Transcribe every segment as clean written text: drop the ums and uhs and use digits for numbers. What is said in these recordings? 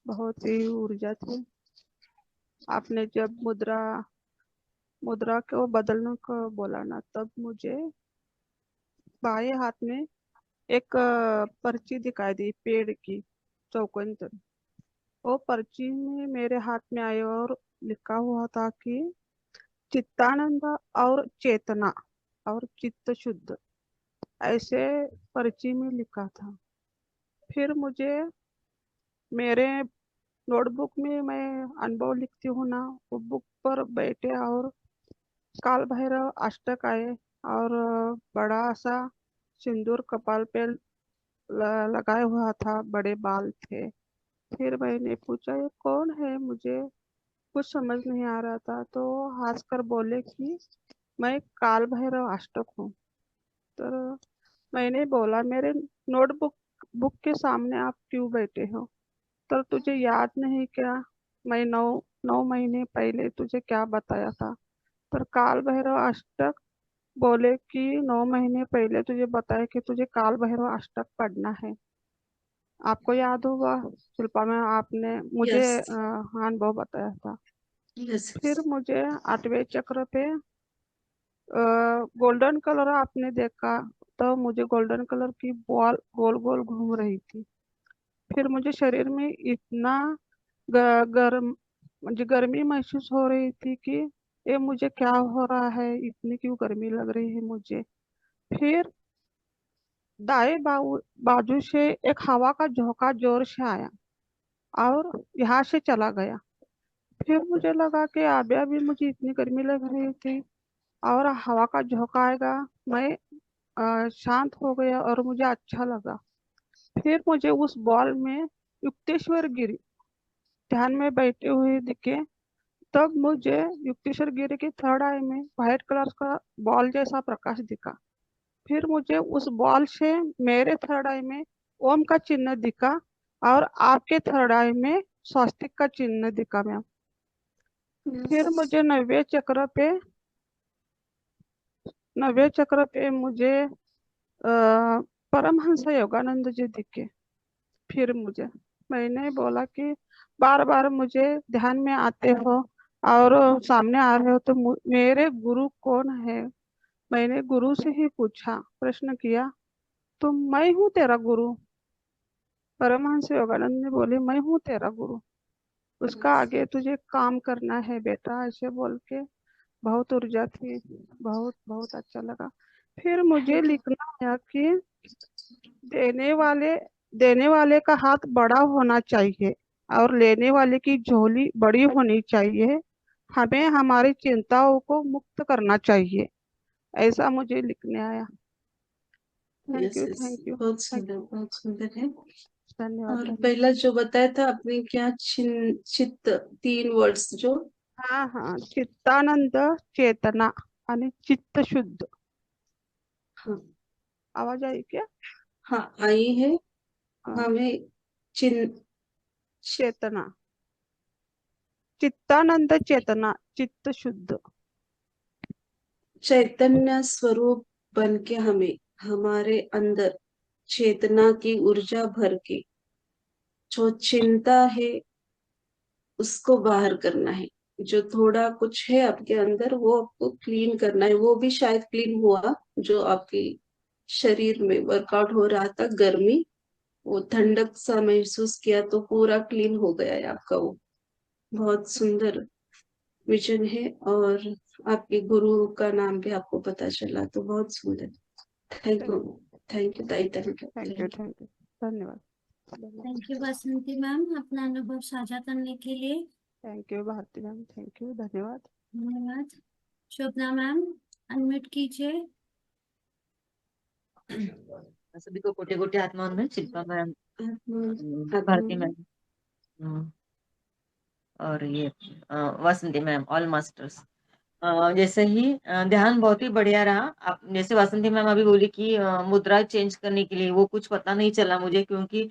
बहुत ही ऊर्जा थी। आपने जब मुद्रा मुद्रा को बदलने को बोला ना, तब मुझे बाएं हाथ में एक पर्ची दिखाई दी पेड़ की, चौकंतर। वो पर्ची में मेरे हाथ में आई और लिखा हुआ था कि चित्तानंद और चेतना और चित्त शुद्ध, ऐसे पर्ची में लिखा था। फिर मुझे मेरे नोटबुक में मैं अनुभव लिखती हूँ ना, वो बुक पर बैठे और काल भैरव अष्टक आए और बड़ा सा सिंदूर कपाल पे लगाए हुआ था, बड़े बाल थे। फिर मैंने पूछा ये कौन है, मुझे कुछ समझ नहीं आ रहा था, तो हंस कर बोले कि मैं काल भैरव अष्टक हूँ। तो मैंने बोला मेरे नोटबुक बुक के सामने आप क्यों बैठे हो? तो तुझे याद नहीं क्या, मैं 9 9 महीने पहले तुझे क्या बताया था? तो काल भैरव अष्टक बोले कि 9 महीने पहले तुझे बताया कि तुझे काल भैरव अष्टक पढ़ना है। आपको याद होगा शिल्पा में, आपने मुझे यस अनुभव बताया था। यस। फिर मुझे आठवें चक्र पे गोल्डन कलर आपने देखा, तो मुझे गोल्डन कलर की बॉल गोल गोल घूम रही थी। फिर मुझे शरीर में इतना गर्म, मुझे गर्मी महसूस हो रही थी कि ये मुझे क्या हो रहा है, इतनी क्यों गर्मी लग रही है मुझे। फिर दाएं बाजू से एक हवा का झोंका जोर से आया और यहाँ से चला गया। फिर मुझे लगा कि अभी अभी मुझे इतनी गर्मी लग रही थी और हवा का झोंका आएगा, मैं शांत हो गया और मुझे अच्छा लगा। फिर मुझे उस बॉल में युक्तेश्वर गिरी ध्यान में बैठे हुए दिखे। तब मुझे युक्तेश्वर गिरी की थर्ड आई में व्हाइट कलर का बॉल जैसा प्रकाश दिखा। फिर मुझे उस बॉल से मेरे थर्ड आई में ओम का चिन्ह दिखा और आपके थर्ड आई में स्वास्तिक का चिन्ह दिखा मैम। फिर मुझे नवे चक्र पे मुझे परमहंस योगानंद जी दिखे। फिर मुझे मैंने बोला कि बार बार मुझे ध्यान में आते हो और सामने आ रहे हो, तो मेरे गुरु कौन है? मैंने गुरु से ही पूछा, प्रश्न किया, तो मैं हूँ तेरा गुरु। परमहंस योगानंद ने बोले मैं हूँ तेरा गुरु, उसका आगे तुझे काम करना है बेटा, ऐसे बोल के बहुत ऊर्जा थी। बहुत बहुत अच्छा लगा। फिर मुझे लिखना है कि देने वाले देने वाले का हाथ बड़ा होना चाहिए और लेने वाले की झोली बड़ी होनी चाहिए। हमें हमारी चिंताओं को मुक्त करना चाहिए, ऐसा मुझे लिखने आया। Thank yes you yes. Thank you thank बहुत सुंदर है। धन्यवाद और धन्यवाद। पहला जो बताया था आपने क्या, चित्त, 3 वर्ड्स जो। हाँ हाँ, चित्तानंद, चेतना आणि चित्त शुद्ध। हाँ आवाज आई क्या? हाँ आई है। हाँ, हमें चिन चेतना, चित्तानंद चेतना चित्त शुद्ध। चैतन्य स्वरूप बन के हमें हमारे अंदर चेतना की ऊर्जा भर के जो चिंता है उसको बाहर करना है। जो थोड़ा कुछ है आपके अंदर वो आपको क्लीन करना है। वो भी शायद क्लीन हुआ, जो आपकी शरीर में वर्कआउट हो रहा था, गर्मी, वो ठंडक सा महसूस किया तो पूरा क्लीन हो गया है आपका वो। बहुत सुंदर विजन है। और आपके गुरु का नाम भी आपको पता चला तो बहुत सुंदर। Thank you. थैंक यू ताई, thank you thank you thank you. Thank you, धन्यवाद धन्यवाद। थैंक यू बसंती मैम अपना अनुभव साझा करने के लिए। Thank you Bharti ma'am, thank you, धन्यवाद। धन्यवाद। शोभना मैम अनम्यूट कीजिए। सभी को कोटि कोटि आत्मा में, शिल्पा मैम, आत्मा भारती मैम, और ये वासंती मैम, ऑल मास्टर्स। जैसे ही ध्यान बहुत ही बढ़िया रहा। आप जैसे वासंती मैम अभी बोली कि मुद्रा चेंज करने के लिए वो कुछ पता नहीं चला मुझे, क्योंकि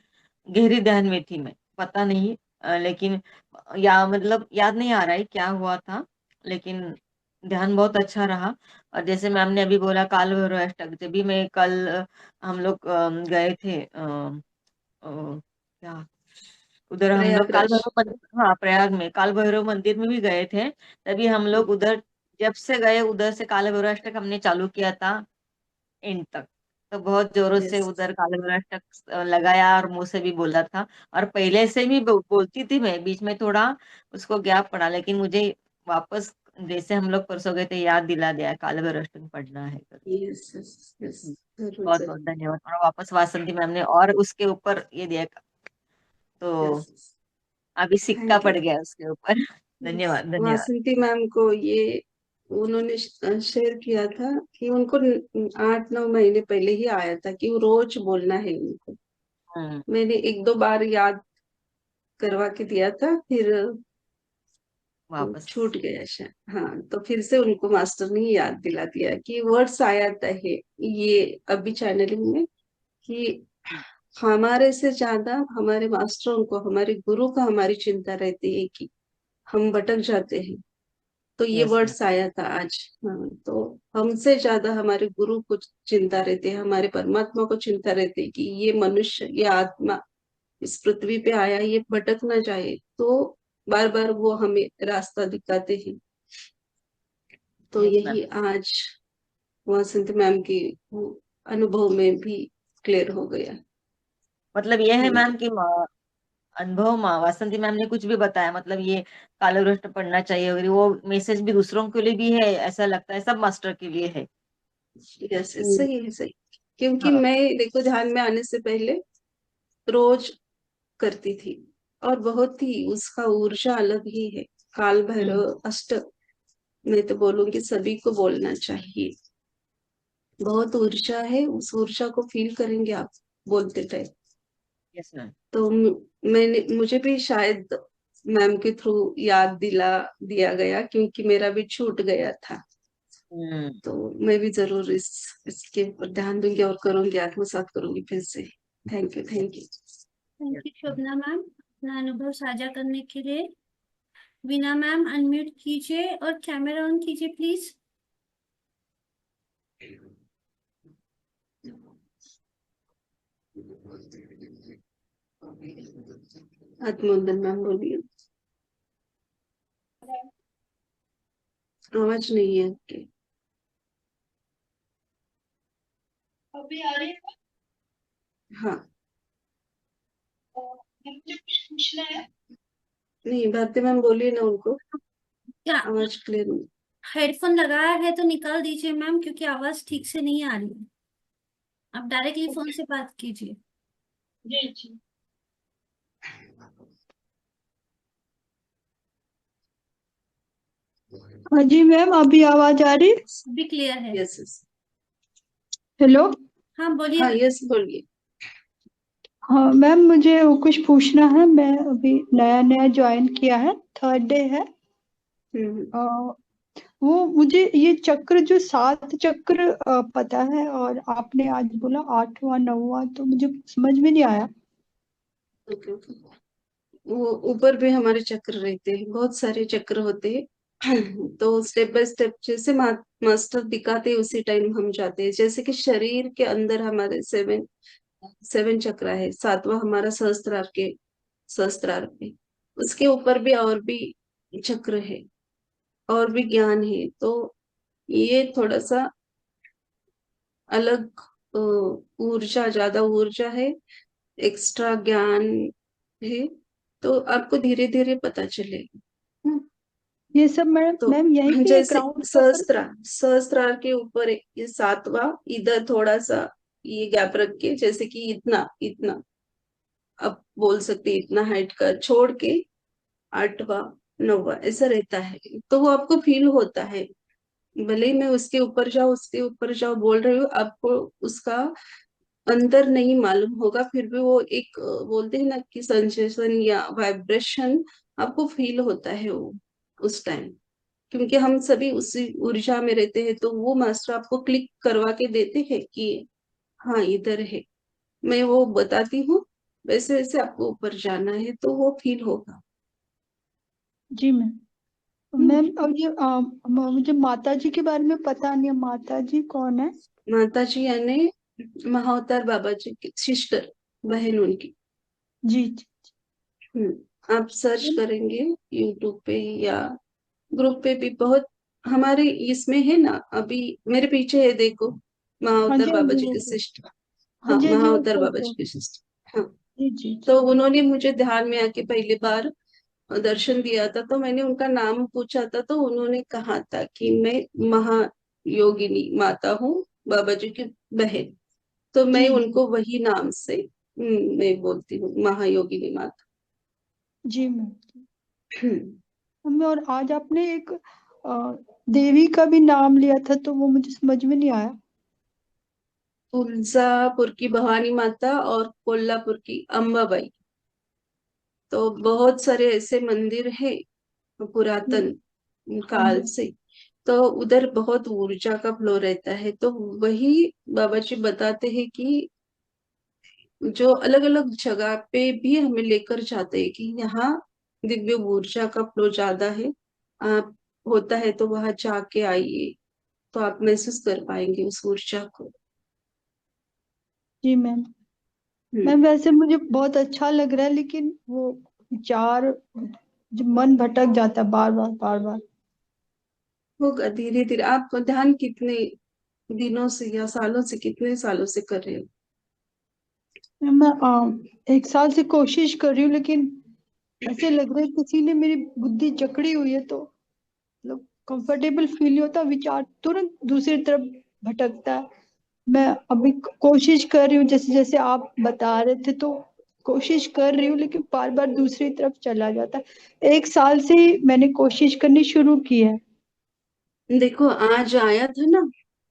गहरी ध्यान में थी मैं, पता नहीं। लेकिन या मतलब याद नहीं आ रहा है क्या हुआ था, लेकिन ध्यान बहुत अच्छा रहा। और जैसे मैम ने अभी बोला काल भैरव अष्टक, जब भी मैं कल हम लोग गए थे क्या उधर हम लोग काल प्रयागराज। भैरव मंदिर, हाँ प्रयाग में काल भैरव मंदिर में भी गए थे। तभी हम लोग उधर जब से गए उधर से काल भैरव अष्टक हमने चालू किया था एंड तक। तो बहुत जोरों से यस उधर काल भैरव अष्टक लगाया और मुंह से भी बोला था। और पहले से भी बोलती थी मैं, बीच में थोड़ा उसको गैप पड़ा, लेकिन मुझे वापस जैसे हम लोग परसों गए थे याद दिला दिया काल भैरव अष्टक पढ़ना है करके। यस यस यस, जरूर बहुत बहुत जरूर। धन्यवाद। और वापस वासंती मैम ने और उसके ऊपर ये दिया, तो यस यस, अभी सिक्का थैंक यू। पड़ गया उसके ऊपर। यस, धन्यवाद धन्यवाद। वासंती मैम को ये उन्होंने शेयर किया था कि उनको 8-9 महीने पहले ही आया था कि वो रोज बोलना है उनको। हम्म, मैंने 1-2 बार याद करवा के दिया था, फिर वापस। छूट गया शायद। हाँ, तो फिर से उनको मास्टर ने याद दिला दिया कि वर्ड्स आया था है ये अभी चैनलिंग में, कि हमारे से ज्यादा हमारे मास्टरों को, हमारे गुरु का हमारी चिंता रहती है कि हम भटक जाते हैं। तो ये यस मैम। वर्ड्स आया था आज। हाँ, तो हमसे ज्यादा हमारे गुरु को चिंता रहती है, हमारे परमात्मा को चिंता रहती है कि ये मनुष्य, ये आत्मा इस पृथ्वी पे आया, ये भटक ना जाए। तो बार बार वो हमें रास्ता दिखाते हैं। तो यस मैम। यही आज वसंत मैम की वो अनुभव में भी क्लियर हो गया। मतलब ये है थैंक मैम कि अनुभव वासंती मैम ने कुछ भी बताया, मतलब ये काले वृष्ट पढ़ना चाहिए और वो मैसेज भी दूसरों के लिए भी है, ऐसा लगता है सब मास्टर के लिए है यू। यस, कि सही है, सही। क्योंकि हाँ। मैं देखो ध्यान में आने से पहले रोज करती थी, और बहुत ही उसका ऊर्जा अलग ही है। काल हम्म। भैरव अष्टक मैं तो बोलूंगी सभी को बोलना चाहिए। बहुत ऊर्जा है, उस ऊर्जा को फील करेंगे आप बोलते टाइम। Yes ma'am. तो मुझे भी शायद मैम के थ्रू याद दिला दिया गया, क्योंकि मेरा भी छूट गया था। हम्म। तो मैं भी जरूर इसके ऊपर ध्यान दूंगी और करूंगी, आत्मसात करूंगी फिर से। Thank you, thank you. Thank you Shobhana ma'am अपना अनुभव साझा करने के लिए। वीना मैम अनम्यूट कीजिए और कैमरा ऑन कीजिए प्लीज। आत्मोदन मैम बोलिए। आवाज नहीं है आपकी। अभी आ रही है। हाँ, मुझे कुछ पूछना है। नहीं भारती मैम बोलिए ना, उनको क्या आवाज क्लियर नहीं। हेडफोन लगाया है तो निकाल दीजिए मैम, क्योंकि आवाज ठीक से नहीं आ रही है। आप डायरेक्टली फोन से बात कीजिए। जी जी। हाँ जी मैम, अभी आवाज आ रही है? भी क्लियर है। Yes yes. हेलो। हाँ बोलिए हाँ मैम। यस बोलिए। हाँ मैम, मुझे वो कुछ पूछना है। मैं अभी नया नया ज्वाइन किया है, 3rd डे है। हम्म। अ, वो मुझे ये चक्र जो 7 चक्र पता है, और आपने आज बोला 8वां 9वां, तो मुझे समझ में नहीं आया। Okay okay. वो ऊपर भी हमारे चक्र रहते हैं, बहुत सारे चक्र होते हैं। तो स्टेप बाय स्टेप जैसे मास्टर दिखाते हैं उसी टाइम हम जाते हैं। जैसे कि शरीर के अंदर हमारे 7 चक्र है, 7वां हमारा सहस्त्रार पे। उसके ऊपर भी और भी चक्र है, और भी ज्ञान है। तो ये थोड़ा सा अलग ऊर्जा, ज्यादा ऊर्जा है, एक्स्ट्रा ज्ञान है। तो आपको धीरे धीरे पता चलेगा। ये सब मैम तो मैम यहीं पे जैसे ग्राउंड फ्लोर पर? सहस्त्रार के ऊपर ये 7वां, इधर थोड़ा सा ये गैप रख के, जैसे कि इतना इतना आप बोल सकते हैं, इतना हाइट का छोड़ के 8वां 9वां ऐसा रहता है। तो वो आपको फील होता है। भले ही मैं उसके ऊपर जाओ उसके ऊपर जाओ बोल रही हूँ, आपको उसका अंतर नहीं मालूम होगा, फिर भी वो एक बोलते हैं ना कि सेंसेशन या वाइब्रेशन आपको फील होता है वो उस टाइम। क्योंकि हम सभी उसी ऊर्जा में रहते हैं, तो वो मास्टर आपको क्लिक करवा के देते हैं कि हाँ इधर है। मैं वो बताती हूँ, वैसे वैसे आपको ऊपर जाना है तो वो फील होगा। जी मैम। मैम अब ये मुझे माता जी के बारे में पता नहीं है, माता जी कौन है? माता जी यानी महाअवतार बाबा जी की सिस्टर, बहन उनकी। जी जी। आप सर्च करेंगे यूट्यूब पे या ग्रुप पे भी, बहुत हमारे इसमें है ना। अभी मेरे पीछे है देखो, हाँ महाअवतार जी, हाँ बाबा जी, जी वो के तो, सिस्टर। हाँ हाँ, जी, हाँ जी, वो महाअवतार बाबा फोटो। जी के सिस्टर। हाँ, जी जी जी। तो उन्होंने मुझे ध्यान में आके पहली बार दर्शन दिया था, तो मैंने उनका नाम पूछा था, तो उन्होंने कहा था कि मैं महायोगिनी माता हूँ, बाबा जी की बहन। तो मैं जी उनको वही नाम से मैं बोलती हूँ, महायोगिनी माता। जी मैम। हम्म, मम्मी, और आज आपने एक देवी का भी नाम लिया था, तो वो मुझे समझ में नहीं आया। तुलजापुर की भवानी माता और कोल्हापुर की अम्बाबाई। तो बहुत सारे ऐसे मंदिर है पुरातन हाँ काल जी, से, तो उधर बहुत ऊर्जा का फ्लो रहता है। तो वही बाबा जी बताते हैं कि जो अलग अलग जगह पे भी हमें लेकर जाते हैं कि यहाँ दिव्य ऊर्जा का फ्लो ज्यादा है, आप होता है तो वहां जाके आइए, तो आप महसूस कर पाएंगे उस ऊर्जा को। जी मैम। हम्म मैम वैसे मुझे बहुत अच्छा लग रहा है, लेकिन वो विचार, जो मन भटक जाता है बार बार बार बार। होगा धीरे धीरे। आप ध्यान कितने दिनों से या सालों से, कितने सालों से कर रहे हो? मैं 1 साल से कोशिश कर रही हूँ, लेकिन ऐसे लग रहा है किसी ने मेरी बुद्धि जकड़ी हुई है, तो मतलब कंफर्टेबल फील नहीं होता, विचार तुरंत दूसरी तरफ भटकता है। मैं अभी कोशिश कर रही हूँ, जैसे जैसे आप बता रहे थे, तो कोशिश कर रही हूँ, लेकिन बार बार दूसरी तरफ चला जाता है। 1 साल से ही मैंने कोशिश करनी शुरू की है। देखो, आज आया था ना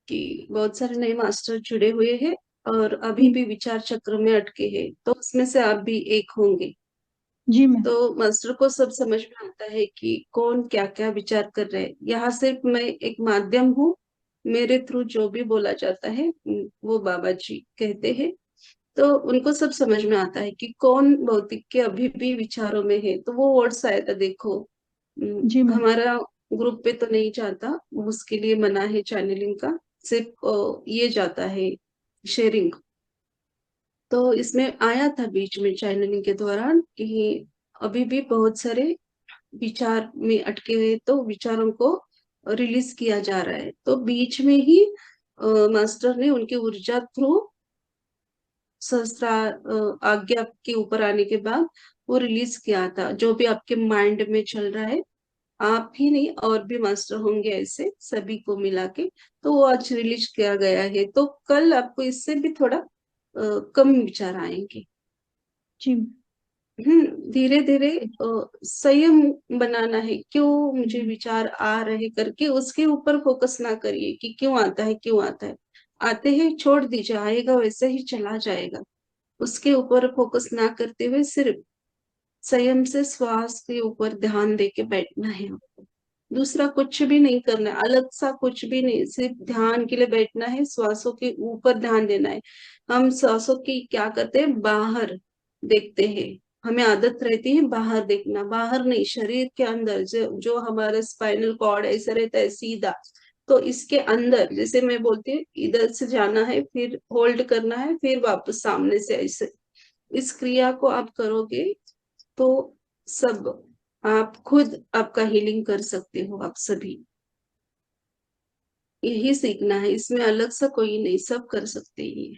कि बहुत सारे नए मास्टर जुड़े हुए हैं और अभी जी भी विचार चक्र में अटके हैं, तो उसमें से आप भी एक होंगे। जी मैम। तो मास्टर को सब समझ में आता है कि कौन क्या क्या विचार कर रहे हैं। यहाँ सिर्फ मैं एक माध्यम हूँ, मेरे थ्रू जो भी बोला जाता है वो बाबा जी कहते हैं। तो उनको सब समझ में आता है कि कौन भौतिक के अभी भी विचारों में है। तो वो वर्ड्स आया था देखो, जी मैम। हमारा ग्रुप पे तो नहीं जाता, उसके लिए मना है चैनलिंग का, सिर्फ ये जाता है शेयरिंग। तो इसमें आया था बीच में चैनलिंग के दौरान कि अभी भी बहुत सारे विचार में अटके हुए, तो विचारों को रिलीज किया जा रहा है। तो बीच में ही मास्टर ने उनकी ऊर्जा थ्रू सहस्त्र आज्ञा के ऊपर आने के बाद वो रिलीज किया था, जो भी आपके माइंड में चल रहा है। आप ही नहीं, और भी मास्टर होंगे ऐसे, सभी को मिला के। तो वो आज रिलीज किया गया है, तो कल आपको इससे भी थोड़ा कम विचार आएंगे। जी धीरे धीरे संयम बनाना है। क्यों मुझे विचार आ रहे करके उसके ऊपर फोकस ना करिए कि क्यों आता है, क्यों आता है। आते हैं छोड़ दीजिए, आएगा वैसे ही चला जाएगा। उसके ऊपर फोकस ना करते हुए सिर्फ संयम से श्वास के ऊपर ध्यान दे के बैठना है आपको। दूसरा कुछ भी नहीं करना है, अलग सा कुछ भी नहीं, सिर्फ ध्यान के लिए बैठना है, श्वासों के ऊपर ध्यान देना है। हम श्वासों की क्या करते हैं, बाहर देखते हैं। हमें आदत रहती है बाहर देखना, बाहर नहीं, शरीर के अंदर जो हमारा स्पाइनल कॉर्ड ऐसा रहता है सीधा। तो इसके अंदर, जैसे मैं बोलती हूँ, इधर से जाना है, फिर होल्ड करना है, फिर वापस सामने से ऐसे। इस क्रिया को आप करोगे तो सब, आप खुद आपका हीलिंग कर सकते हो। आप सभी यही सीखना है, इसमें अलग सा कोई नहीं, सब कर सकते हैं।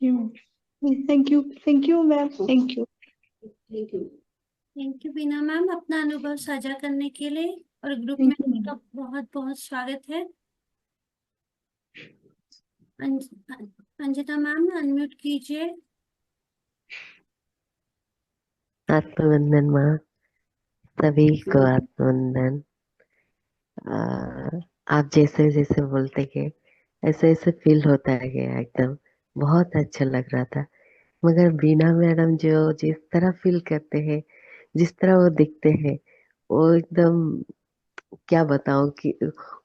जी ma'am. Thank you ma'am, thank you. Thank you. Thank you Beena ma'am, अपना अनुभव साझा करने के लिए, और ग्रुप में थैंक यू आपका मैम। बहुत बहुत स्वागत है। अंजिता मैम, अनम्यूट कीजिए। आत्मवंदन माँ, सभी को आत्मवंदन। आप जैसे जैसे बोलते गए, ऐसे ऐसे फील होता गया एकदम। बहुत अच्छा लग रहा था। मगर बीना मैडम जो जिस तरह फील करते हैं, जिस तरह वो दिखते हैं, वो एकदम क्या बताऊं कि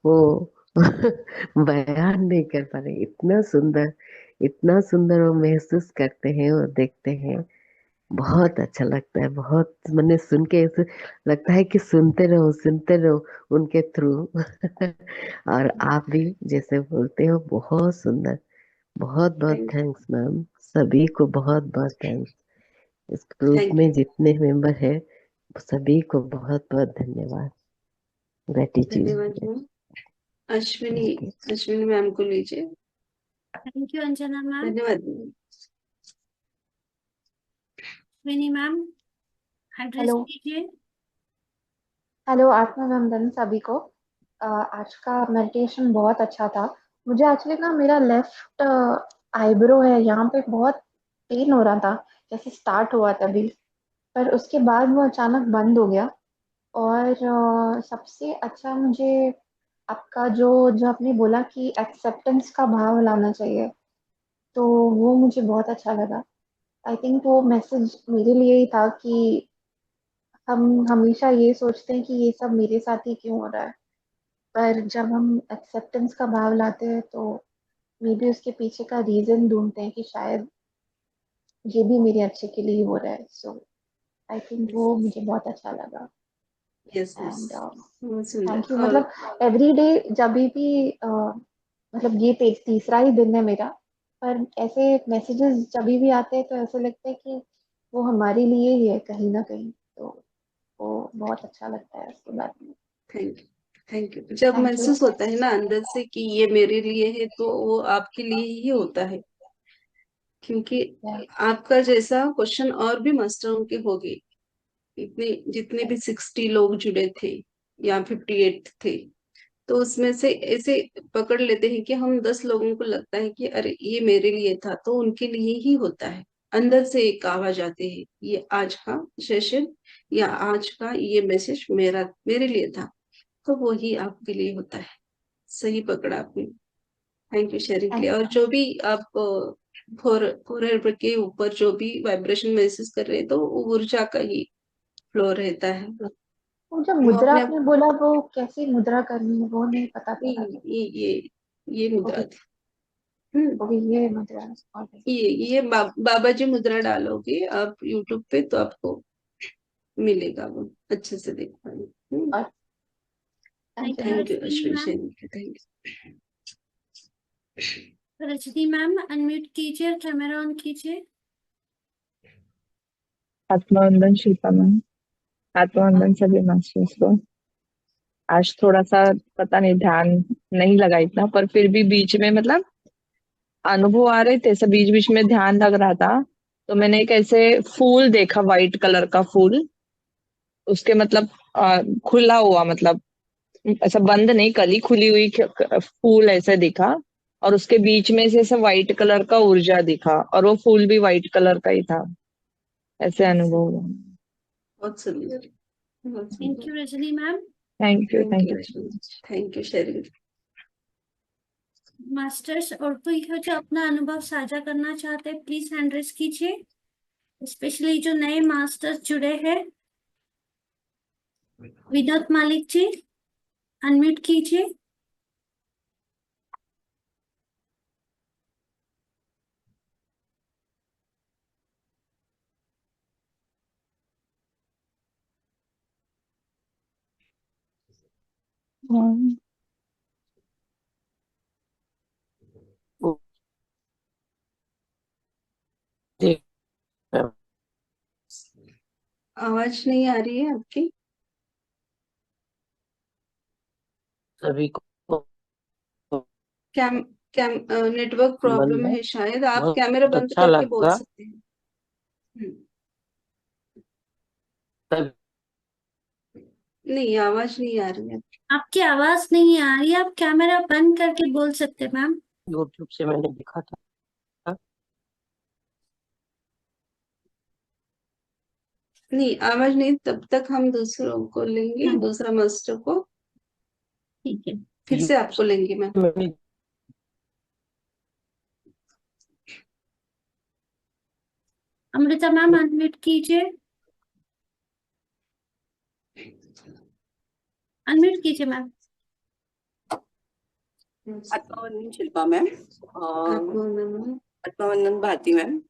वो बयान नहीं कर पा रहे। इतना सुंदर वो महसूस करते हैं और देखते हैं। बहुत अच्छा लगता है। बहुत मैंने सुन के ऐसे लगता है कि सुनते रहो उनके थ्रू। और आप भी जैसे बोलते हो, बहुत सुंदर। बहुत बहुत थैंक थैंक्स मैम, सभी को बहुत बहुत थैंक्स। इस ग्रुप थैंक में यू। जितने मेंबर है सभी को बहुत बहुत धन्यवाद, ग्रेटिट्यूड। धन्यवाद ma'am. Ashwini, thank you. Ashwini ma'am को लीजिए। Thank you Anjana ma'am. धन्यवाद मैम। विनी मैम एड्रेस हेलो कीजिए। हेलो, आत्मवंदन सभी को। आज का मेडिटेशन बहुत अच्छा था। मुझे एक्चुअली ना मेरा लेफ्ट आईब्रो है यहाँ पे बहुत पेन हो रहा था, जैसे स्टार्ट हुआ तभी, पर उसके बाद वो अचानक बंद हो गया। और सबसे अच्छा मुझे आपका जो जो आपने बोला कि एक्सेप्टेंस का भाव लाना चाहिए, तो वो मुझे बहुत अच्छा लगा। आई थिंक वो मैसेज मेरे लिए ही था कि हम हमेशा ये सोचते हैं कि ये सब मेरे साथ ही क्यों हो रहा है, पर जब हम एक्सेप्टेंस का भाव लाते हैं तो मे बी उसके पीछे का रीजन ढूंढते हैं कि शायद ये भी मेरे अच्छे के लिए ही हो रहा है। सो आई थिंक वो मुझे बहुत अच्छा लगा। यस यस, एंड बहुत सुंदर। Thank you. और मतलब एवरी डे जब भी मतलब ये तीसरा ही दिन है मेरा, पर ऐसे मैसेजेस जब भी आते हैं तो ऐसे लगता है कि वो हमारे लिए ही है कहीं ना कहीं, तो वो बहुत अच्छा लगता है उसके बाद में। Thank you, thank you. जब थैंक यू। महसूस होता है ना अंदर से कि ये मेरे लिए है, तो वो आपके लिए ही होता है, क्योंकि आपका जैसा क्वेश्चन और भी मास्टरों के हो गए। इतने जितने भी 60 लोग जुड़े थे या 58 थे, तो उसमें से ऐसे पकड़ लेते हैं कि हम 10 लोगों को लगता है कि अरे ये मेरे लिए था, तो उनके लिए ही होता है। अंदर से एक आवाज आती है, ये आज का सेशन या आज का ये मैसेज मेरे लिए था, तो वो ही आपके लिए होता है। सही पकड़ा आपने। थैंक यू शेयरिंग के लिए। और जो भी आप फोर के ऊपर जो भी वाइब्रेशन महसूस कर रहे हैं, तो वो ऊर्जा का ही फ्लो रहता है। वो जो वो मुद्रा अपने आपने बोला वो कैसी मुद्रा करनी है वो नहीं पता चला। ये मुद्रा ओके, थी। हम्म, ओके ये मुद्रा। ओके, ये बाबा जी मुद्रा डालोगे आप यूट्यूब पे, तो आपको मिलेगा, वो अच्छे से देख पाएंगे। और thank thank you you thank ma'am. You Ashwini Ashwini ma'am. Sharing, thank you. Rajni ma'am unmute कीजिए और कैमरा ऑन कीजिए। आत्मवंदन शिल्पा मैम, आत्मवंदन सभी मास्टर्स को। आज थोड़ा सा पता नहीं ध्यान नहीं लगा इतना, पर फिर भी बीच में मतलब अनुभव आ रहे थे, सब बीच बीच में ध्यान लग रहा था। तो मैंने एक ऐसे फूल देखा, वाइट कलर का फूल, उसके मतलब खुला हुआ, मतलब ऐसा बंद नहीं, कली खुली हुई फूल ऐसे दिखा। और उसके बीच में से ऐसा व्हाइट कलर का ऊर्जा दिखा, और वो फूल भी व्हाइट कलर का ही था। ऐसे अनुभव हुआ। बहुत सुंदर, बहुत थैंक सुंदर। You Rajni ma'am. Thank you, thank thank you you. Ashwini, thank you sharing. Masters और कोई हो जो अपना अनुभव साझा करना चाहते हैं, प्लीज हैंड रेज कीजिए। स्पेशली जो नए मास्टर्स जुड़े हैं। विनोद मालिक जी अनम्यूट कीजिए। आवाज नहीं आ रही है आपकी। सभी को कैम कैम नेटवर्क प्रॉब्लम बंद है, है शायद। आप कैमरा बहुत बंद अच्छा करके बोल लगा। सकते हैं। हम्म, तब नहीं, आवाज नहीं आ रही है। आपकी आवाज नहीं आ रही, आप कैमरा बंद करके बोल सकते हैं मैम। यूट्यूब से मैंने देखा था। नहीं, आवाज नहीं, तब तक हम दूसरों को लेंगे, दूसरा मास्टर को ठीक है। फिर से आपको लेंगे मैम। मैंने अमृता मैम अनम्यूट कीजिए। अनम्यूट कीजिए मैम। आत्मवंदन शिल्पा मैम, आपको मैम। आत्मवंदन भारती मैम।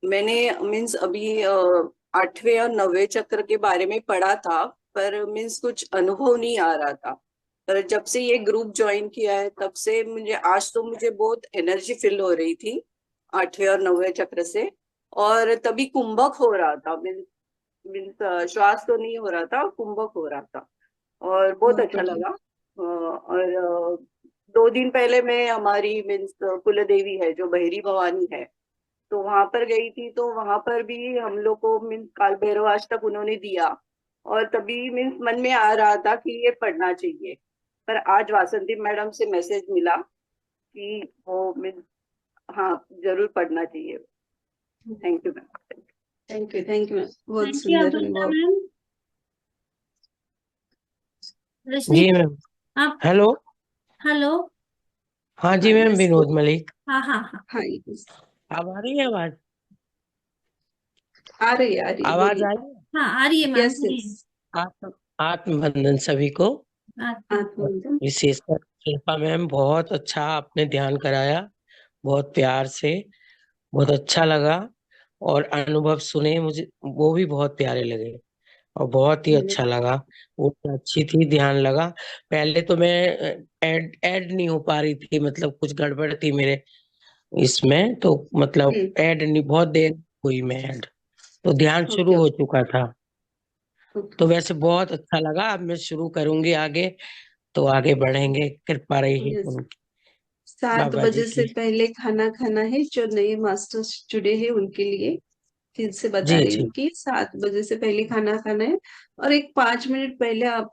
मैंने मीन्स अभी 8वें और 9वें चक्र के बारे में पढ़ा था, पर मीन्स कुछ अनुभव नहीं आ रहा था। पर जब से ये ग्रुप ज्वाइन किया है तब से मुझे आज तो मुझे बहुत एनर्जी फील हो रही थी 8वें और 9वें चक्र से। और तभी कुंभक हो रहा था, मीन्स श्वास तो नहीं हो रहा था, कुंभक हो रहा था और बहुत बहुत अच्छा बढ़िया। लगा। और 2 दिन पहले मैं हमारी मीन्स कुल देवी है जो बहरी भवानी है, तो वहां पर गई थी, तो वहां पर भी हम लोग को मीन्स काल भैरव आज तक उन्होंने दिया, और तभी मीन्स मन में आ रहा था कि ये पढ़ना चाहिए। पर आज वासंती मैडम से मैसेज मिला कि वो मीन्स हाँ जरूर पढ़ना चाहिए। Thank you ma'am. Thank you ma'am, बहुत थैंक यू सुंदर अपर्णा बहुत। मैम। रजनी जी मैम। आप, हेलो। हेलो। हाँ जी हाँ मैम, यस, विनोद मलिक। हाँ हाँ हाँ। हाँ yes। अब आ रही है आवाज? आ रही है, आवाज बोलिए। आई है? हाँ आ रही है मैम, यस बोलिए। यस। आत्मबंधन सभी को। आपका आत्मबंधन। विशेषकर शिल्पा मैम, बहुत अच्छा आपने ध्यान कराया, बहुत प्यार से, बहुत अच्छा लगा। और अनुभव सुने मुझे, वो भी बहुत प्यारे लगे और बहुत ही अच्छा लगा। वो तो अच्छी थी, ध्यान लगा। पहले तो मैं ऐड ऐड नहीं हो पा रही थी, मतलब कुछ गड़बड़ थी मेरे इसमें, तो मतलब ऐड नहीं, बहुत देर हुई मैं ऐड, तो ध्यान शुरू ओके हो चुका था। ओके। तो वैसे बहुत अच्छा लगा। अब मैं शुरू करूंगी आगे, तो आगे बढ़ेंगे, कृपा रही यस, उनकी, 7 बजे बाबा जी से की। पहले खाना खाना है, जो नए मास्टर्स जुड़े हैं उनके लिए फिर से बता जी रही जी। हूँ कि 7 बजे से पहले खाना खाना है, और एक 5 मिनट पहले आप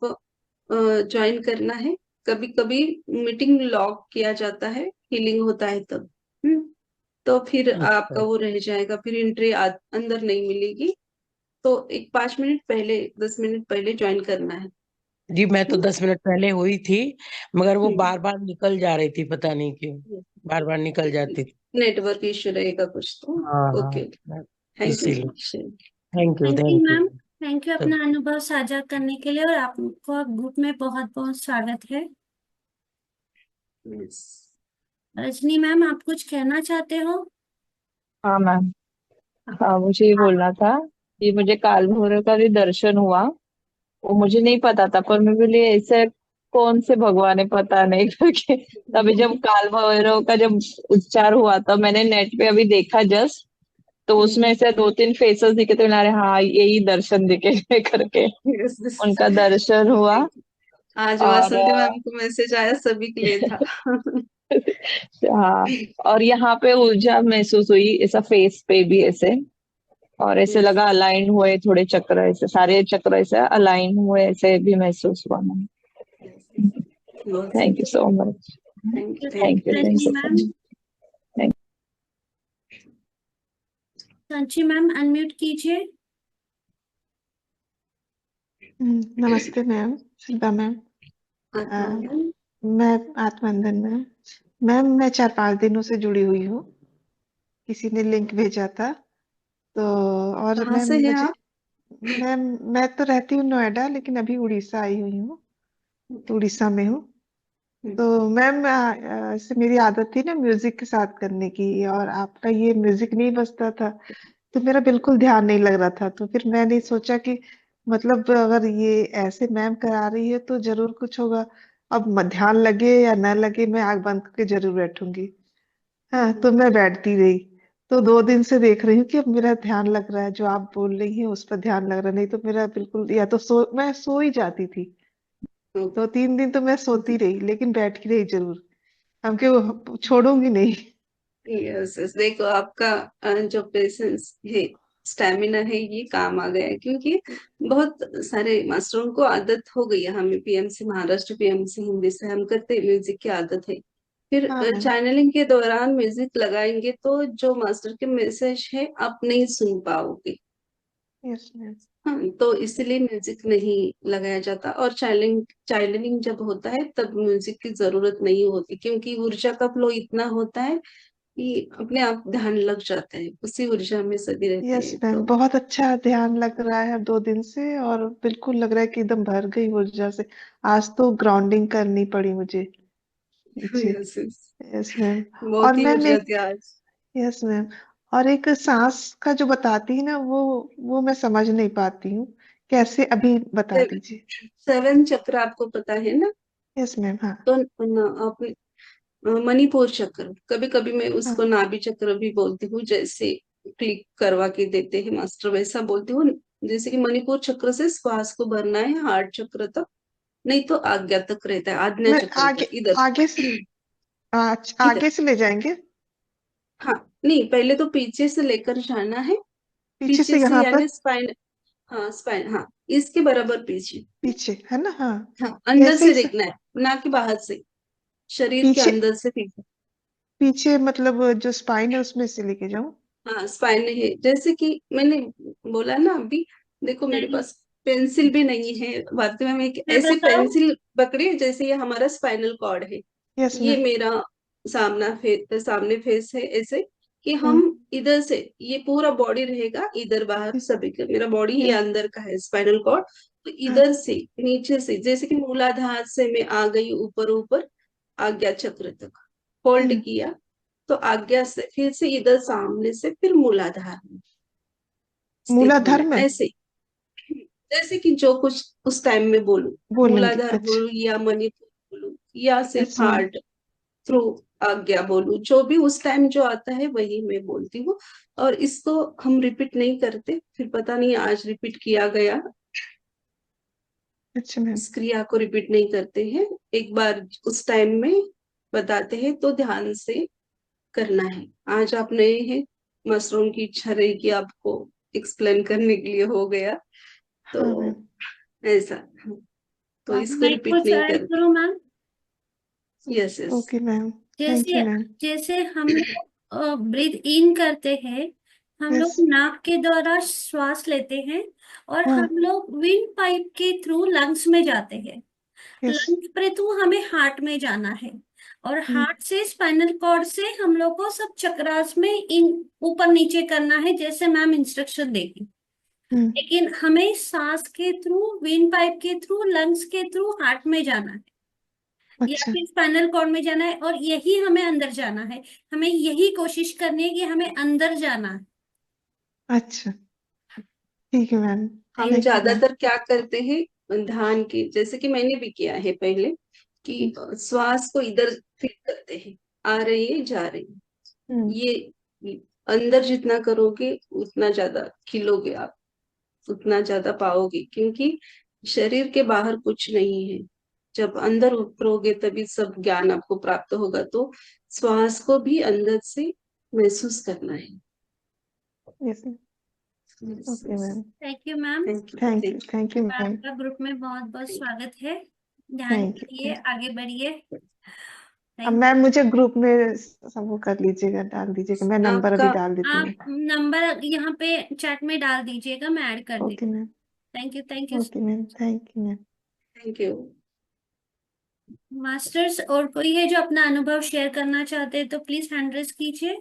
ज्वाइन करना है। कभी कभी मीटिंग लॉक किया जाता है, हीलिंग होता है तब। तो फिर आपका अच्छा वो रह जाएगा, फिर एंट्री अंदर नहीं मिलेगी। तो एक 5 मिनट पहले, 10 मिनट पहले ज्वाइन करना है। जी, मैं तो 10 मिनट पहले हुई थी, मगर वो हम्म, बार बार निकल जा रही थी, पता नहीं क्यों, बार बार निकल जाती थी। नेटवर्क इश्यू रहेगा कुछ तो। हाँ ओके, हाँ, थैंक यू। इसीलिए। Thank you, thank you thank ma'am. You. Thank you अपना अनुभव साझा करने के लिए, और आपको ग्रुप में बहुत बहुत स्वागत है। यस। रजनी मैम, आप कुछ कहना चाहते हो? हाँ मैम। हाँ, मुझे ये बोलना था कि मुझे काल भैरव का भी दर्शन हुआ। वो मुझे नहीं पता था, पर मैं बोली ऐसे कौन से भगवान है पता नहीं करके। तभी जब काल भैरव का जब उच्चार हुआ, तो मैंने नेट पे अभी देखा जस्ट, तो उसमें से 2-3 फेसेस दिखे, तो मैंने हाँ यही दर्शन दिखे करके यस, उनका दर्शन हुआ। आज और वासंती मैम को मैसेज आया, सभी के लिए था। हाँ, और यहाँ पे ऊर्जा महसूस हुई ऐसा फेस पे भी ऐसे, और ऐसे यस, लगा अलाइन हुए थोड़े चक्र, ऐसे सारे चक्र ऐसे अलाइन हुए, ऐसे भी महसूस हुआ मैंने। बहुत थैंक यू सुंदर। So much. Thank you, thank you, thank Rajni you so ma'am. Much. Sanchi ma'am, unmute कीजिए। नमस्ते मैम, शिल्पा मैम। आत्मबंधन। मैं आत्मबंधन मैम। मैम, मैं 4-5 दिनों से जुड़ी हुई हूँ। किसी ने लिंक भेजा था, तो और कहाँ मैम से है मुझे आप? मैम, मैं तो रहती हूँ नोएडा, लेकिन अभी उड़ीसा आई हुई हूँ, तो उड़ीसा में हूँ। तो मैम, ऐसे मेरी आदत थी ना म्यूजिक के साथ करने की, और आपका ये म्यूजिक नहीं बजता था, तो मेरा बिल्कुल ध्यान नहीं लग रहा था। तो फिर मैंने सोचा कि मतलब अगर ये ऐसे मैम करा रही है तो जरूर कुछ होगा। अब ध्यान लगे या ना लगे, मैं आंख बंद करके जरूर बैठूंगी। हाँ, तो मैं बैठती रही। तो 2 दिन से देख रही हूँ कि अब मेरा ध्यान लग रहा है, जो आप बोल रही हैं उस पर ध्यान लग रहा है, नहीं तो मेरा बिल्कुल, या तो मैं सो ही जाती थी। तो 3 दिन तो मैं सोती रही, लेकिन बैठी रही जरूर, हम क्यों छोड़ूंगी नहीं। यस यस, देखो आपका जो पेशेंस है, स्टेमिना है, ये काम आ गया है, क्योंकि बहुत सारे मास्टरों को आदत हो गई है। हमें पीएमसी महाराष्ट्र, पीएमसी हिंदी से हम करते म्यूजिक की आदत है। फिर हाँ मैम। चैनलिंग के दौरान म्यूजिक लगाएंगे तो जो मास्टर के मैसेज है आप नहीं सुन पाओगे। Yes ma'am. हाँ, तो इसलिए म्यूजिक नहीं लगाया जाता, और चाइल्डनिंग जब होता है तब म्यूजिक की जरूरत नहीं होती, क्योंकि ऊर्जा का फ्लो इतना होता है कि अपने आप ध्यान लग जाता है, उसी ऊर्जा में सभी रहते यस हैं। मैम, तो बहुत अच्छा ध्यान लग रहा है अब 2 दिन से, और बिल्कुल लग रहा है कि एकदम भर गई ऊर्जा से। आज तो ग्राउंडिंग करनी पड़ी मुझे। जी। Yes yes, yes ma'am. और बहुत ही मैम ऊर्जा एक, थी आज। यस मैम, और एक सांस का जो बताती है ना, वो मैं समझ नहीं पाती हूँ, कैसे, अभी बता दीजिए। 7 चक्र आपको पता है ना? Yes ma'am. हाँ तो आप मणिपुर चक्र, कभी कभी मैं हाँ। उसको नाभि चक्र भी बोलती हूँ, जैसे क्लिक करवा के देते हैं मास्टर, वैसा बोलती हूँ। जैसे कि मणिपुर चक्र से श्वास को भरना है हार्ट चक्र तक, नहीं तो आज्ञा तक रहता है, आज्ञा मैं चक्र आगे तक, इधर आगे से इधर। आगे से ले जाएंगे, हाँ नहीं, पहले तो पीछे से लेकर जाना है, पीछे से पीछे से यहाँ पर यानी स्पाइन, हाँ स्पाइन, हाँ इसके बराबर पीछे, पीछे है ना। हाँ हाँ अंदर ऐसे से ही देखना है, ना कि बाहर से, शरीर के पीछे अंदर से पीछे। पीछे मतलब जो स्पाइन है उसमें से लेके जाऊं। हाँ स्पाइन है, जैसे कि मैंने बोला ना अभी, देखो मेरे पास पेंसिल भी नहीं है, भारती मैम एक मैं ऐसी बताऊं? पेंसिल पकड़ी है जैसे ये हमारा स्पाइनल कॉर्ड है, यस ये मैम। मेरा सामने फेस है, ऐसे कि हम हम्म इधर से, ये पूरा बॉडी रहेगा इधर, बाहर सभी का, मेरा बॉडी ही हम्म, अंदर का है स्पाइनल कॉर्ड, तो हाँ इधर से नीचे से, जैसे कि मूलाधार से मैं आ गई ऊपर ऊपर आज्ञा चक्र तक, होल्ड किया, तो आज्ञा से फिर से इधर सामने से फिर मूलाधार में स्थित होना मूलाधार है, में ऐसे जैसे कि जो कुछ उस टाइम में बोलूं, बोलेंगे। मूलाधार अच्छा बोलूं या मणिपुर बोलूं या सिर्फ अच्छा मैम। हार्ट थ्रू आज्ञा बोलूं, जो भी उस टाइम जो आता है वही मैं बोलती हूँ। और इसको हम रिपीट नहीं करते, फिर पता नहीं आज रिपीट किया गया, अच्छा मैम। इस क्रिया को रिपीट नहीं करते हैं, एक बार उस टाइम में बताते हैं तो ध्यान से करना है। आज आप नए हैं, मशरूम की इच्छा रही कि आपको एक्सप्लेन करने के लिए, हो गया तो हाँ मैम। ऐसा, तो अब इसको मैं रिपीट कुछ नहीं ऐड करते। करूँ ma'am? Yes yes. Okay ma'am, thank जैसे यू मैम। जैसे हम लोग ब्रीथ इन करते हैं, हम लोग यस नाक के द्वारा श्वास लेते हैं और हाँ हम लोग विंड पाइप के थ्रू लंग्स में जाते हैं। यस लंग्स के थ्रू हमें हार्ट में जाना है और हार्ट से स्पाइनल कॉर्ड से हम लोग को सब चक्रास में इन ऊपर नीचे करना है, जैसे मैम इंस्ट्रक्शन देगी। लेकिन हमें सांस के थ्रू, विंड पाइप के थ्रू, लंग्स के थ्रू हार्ट में जाना है या अच्छा फिर स्पाइनल कॉर्ड में जाना है, और यही हमें अंदर जाना है। हमें यही कोशिश करनी है कि हमें अंदर जाना है। अच्छा ठीक है मैम, हम थैंक यू मैम। ज्यादातर क्या करते हैं ध्यान की, जैसे कि मैंने भी किया है पहले, कि श्वास को इधर फील करते हैं, आ रही है जा रही है, ये अंदर जितना करोगे उतना ज्यादा खिलोगे आप, उतना ज्यादा पाओगे, क्योंकि शरीर के बाहर कुछ नहीं है, जब अंदर उतरोगे तभी सब ज्ञान आपको प्राप्त होगा। तो श्वास को भी अंदर से महसूस करना है। Yes okay ma'am, thank you ma'am. Thank you ma'am. आपका ग्रुप में बहुत बहुत स्वागत है। ध्यान थैंक रखिए, यू। आगे बढ़िए। अब मैम मुझे ग्रुप में सब वो कर लीजिएगा, डाल दीजिएगा, मैं नंबर अभी आपका डाल देती हूँ। आप नंबर यहाँ पे चैट में डाल दीजिएगा, मैं ऐड कर ओके देती हूँ। Ma'am, thank you okay ma'am, thank you ma'am. Thank you. Masters. और कोई है जो अपना अनुभव शेयर करना चाहते हैं तो प्लीज हैंड रेज कीजिए।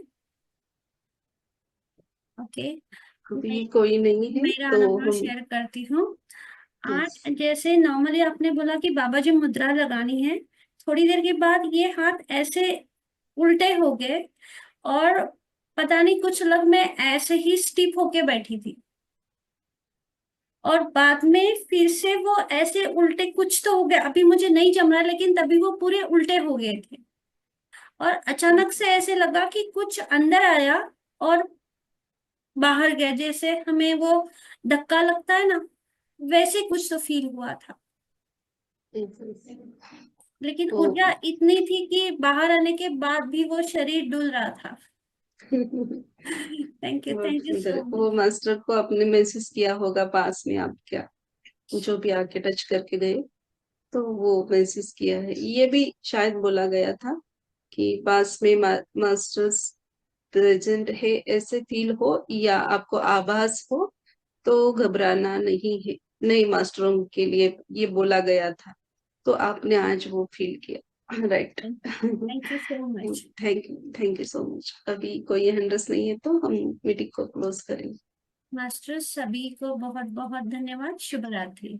ओके, अभी कोई नहीं है मेरा तो अनुभव हम, शेयर करती हूँ। यस आज जैसे नॉर्मली आपने बोला कि बाबा जी मुद्रा लगानी है, थोड़ी देर के बाद ये हाथ ऐसे उल्टे हो गए और पता नहीं कुछ लग, मैं ऐसे ही स्टिफ होके बैठी थी और बाद में फिर से वो ऐसे उल्टे कुछ तो हो गया, अभी मुझे नहीं जम रहा, लेकिन तभी वो पूरे उल्टे हो गए थे और अचानक से ऐसे लगा कि कुछ अंदर आया और बाहर गया, जैसे हमें वो धक्का लगता है ना, वैसे कुछ तो फील हुआ था। लेकिन तो ऊर्जा इतनी थी कि बाहर आने के बाद भी वो शरीर डुल रहा था। थैंक बहुत यू सुंदर, सो वो मच। मास्टर को आपने महसूस किया होगा पास में, आप क्या जो भी आके टच करके गए, तो वो महसूस किया है। ये भी शायद बोला गया था कि पास में मास्टर्स प्रेजेंट है ऐसे फील हो या आपको आभास हो तो घबराना नहीं है, नए मास्टरों के लिए ये बोला गया था, तो आपने आज वो फील किया, right. Thank you so much. Thank you so much. अभी कोई हैंडल्स नहीं है तो हम मीटिंग को क्लोज करेंगे। मास्टर्स सभी को बहुत बहुत धन्यवाद। शुभ रात्रि।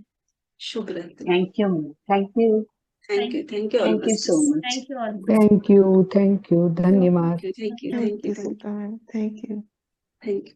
शुभ रात्रि। Thank you. Thank you. Thank you, thank you all Thank you so much. Thank you all. Thank you, धन्यवाद। Thank you, thank you Sita ma'am, thank you. Thank you.